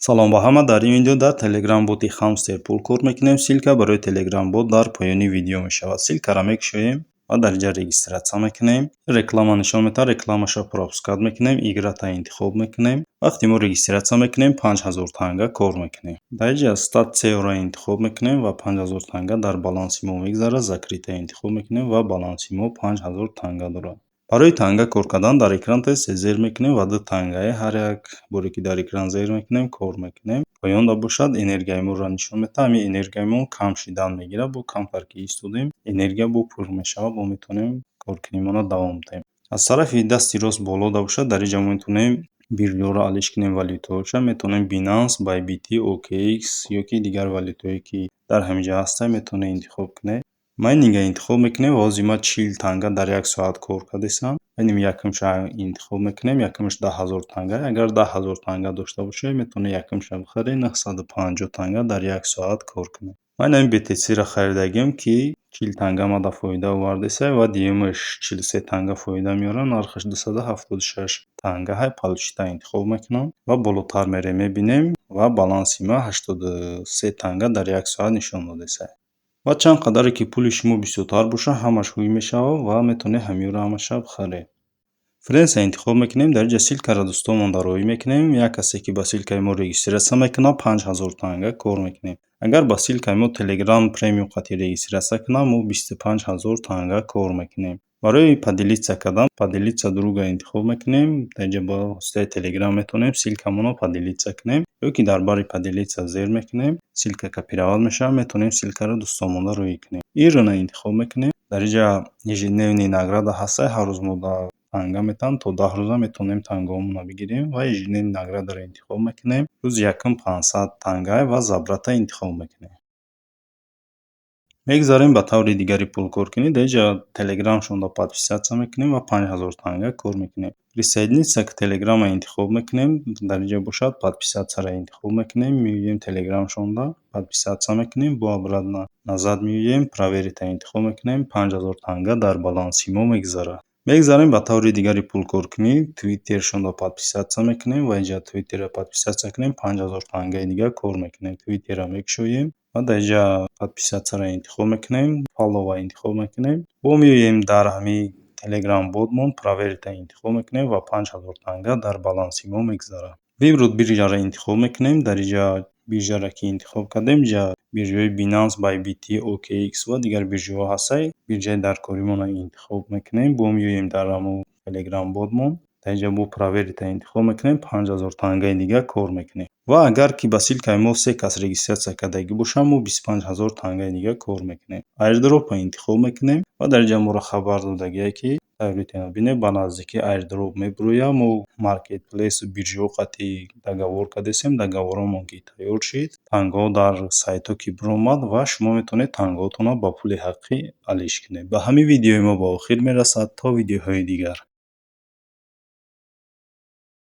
Салом ба ҳама. Дар ин видео дар Telegram-боти Hamster пул кор мекунем. Силка барои Telegram-бот дар поёни видео мешавад. Силкаро мекушоем ва дар инҷа регистратсия мекунем. Реклама нишон метавад, рекламаша пропускат мекунем, играта интихоб мекунем. Вақте мо регистратсия мекунем 5000 танга кор мекунем. Дар инҷа Start SEO-ро интихоб мекунем ва 5000 танга дар баланси мо мегзарад. Закрита интихоб мекунем ва баланси мо 5000 танга дорад. Барои танга кор кардан дар экран тесте зер мекунем ва 2 тангае ҳар як боре ки дар экран зер мекунем кор мекунем. Поёнда бошад энергияи моро нишон медиҳад. Ҳамин энергияи мо кам шидан мегирад. Бо камтар ки истодем энергия бо пур мешавад. Мо метавонем коркунемона давом диҳем. Аз тарафи дасти рост болода бошад. Дар инҷа мо метавонем бирҷаҳоро алиш кунем. Валютаҳоша метавонем Binance, Bybit, OKX ё ки дигар валютае ки дар ҳаминҷа ҳастанд метавонем интихоб кунем. Майнинга интихоб мекунем ва ҳозир ман 40 танга дар 1 соат кор кардесам. Бинем якумша интихоб мекунем. Якумш 10000 танга. Агар 10000 танга дошта бошед метавонед якумша бихаред 950 танга дар 1 соат кор кунед. Ман ин BTC-ро харидагиам ки 40 танга мада фоида овардеса ва диюмаш 43 танга фоида меорад. Нархаш 276 танга. Ҳай палчита интихоб мекунам ва болотар мерем мебинем ва баланси ма 83 танга дар 1 соат нишон додеса. ва чанд қадаре ки пули шумо бисёртар боша ҳамаш ҳуй мешавад ва метавонед ҳамиёро ҳамаша бихаред. Френса интихоб мекунем. Дар инҷа силкаро дӯстонмон роҳӣ мекунем. Як касе ки ба силкаи мо регистратсия мекунад 5000 танга кор мекунем. Агар ба силкаи мо Telegram премиум қатъи регистратсия кунад мо 25000 танга кор мекунем. Барои поделиться кардан поделиться друга интихоб мекунем. Дар инҷа бо воситаи Telegram метавонем силкамонро поделиться кунем ё ки дар бари поделиться зер мекунем. Силка копироват мешавад. Метавонем силкаро дӯстомона роҳӣ кунем. Ирона интихоб мекунем. Дар инҷа ежедневни награда ҳаста. Ҳар рӯз мо дар танга метавам то 10 рӯза метавонем тангаҳомонро бигирем ва ежедневни наградаро интихоб мекунем. Рӯзи якум 500 танга ва забрата интихоб мекунем. Мегзарем ба таври дигари пулкоркунӣ. Дар инҷа Telegram-шонро подписатсия мекунем ва 5000 танга кор мекунем. Присоединиться к Telegram-а интихоб мекунем. Дар инҷа бошад подписатсияро интихоб мекунем. Меоем Telegram-шонда подписатсия мекунем. Бо обратно назад меоем проверить-а интихоб мекунем. 5000 танга дар баланси мо мегзарад. Мегзарем ба таври дигари пулкоркунӣ. Twitter-шонро подписатсия мекунем ва инҷа Twitter-ро подписатсия кунем 5000 тангаи дига кор мекунем. Twitter-ро мекушоем ва дар инҷа подписатсияро интихоб мекунем. Follow-ва интихоб мекунем. Бо меоем дар ҳамин Telegram-ботмон проверить-а интихоб мекунем ва 5000 танга дар баланси мо мегзарад. Вибрут бирҷаро интихоб мекунем. Дар инҷа бирҷаро ки интихоб кардем инҷа бирҷаҳои Binance, Bybit, OKX ва дигар бирҷаҳо ҳастанд. Бирҷаи даркоримонро интихоб мекунем. Бо меоем дар ҳамон Telegram-ботмон. Дар инҷа бо проверить-а интихоб мекунем. 5000 тангаи дига кор мекунем. ва агар ки ба силкаи мо 3 кас регистратсия кардагӣ бошанд мо 25000 тангаи дига кор мекунем. Airdrop-а интихоб мекунем ва дар инҷа моро хабар додагиае ки бинед ба наздикии Airdrop мебурояд. Мо маркетплейсу бирҷаҳо қатъи договор кардесем. Договоромон ки тайёр шид. Тангаҳо дар сайто ки биромад ва шумо метавонед тангаҳоятонро ба пули ҳақиқӣ алиш кунед. Ба ҳамин видеои мо ба охир мерасад. То видеоҳои дигар.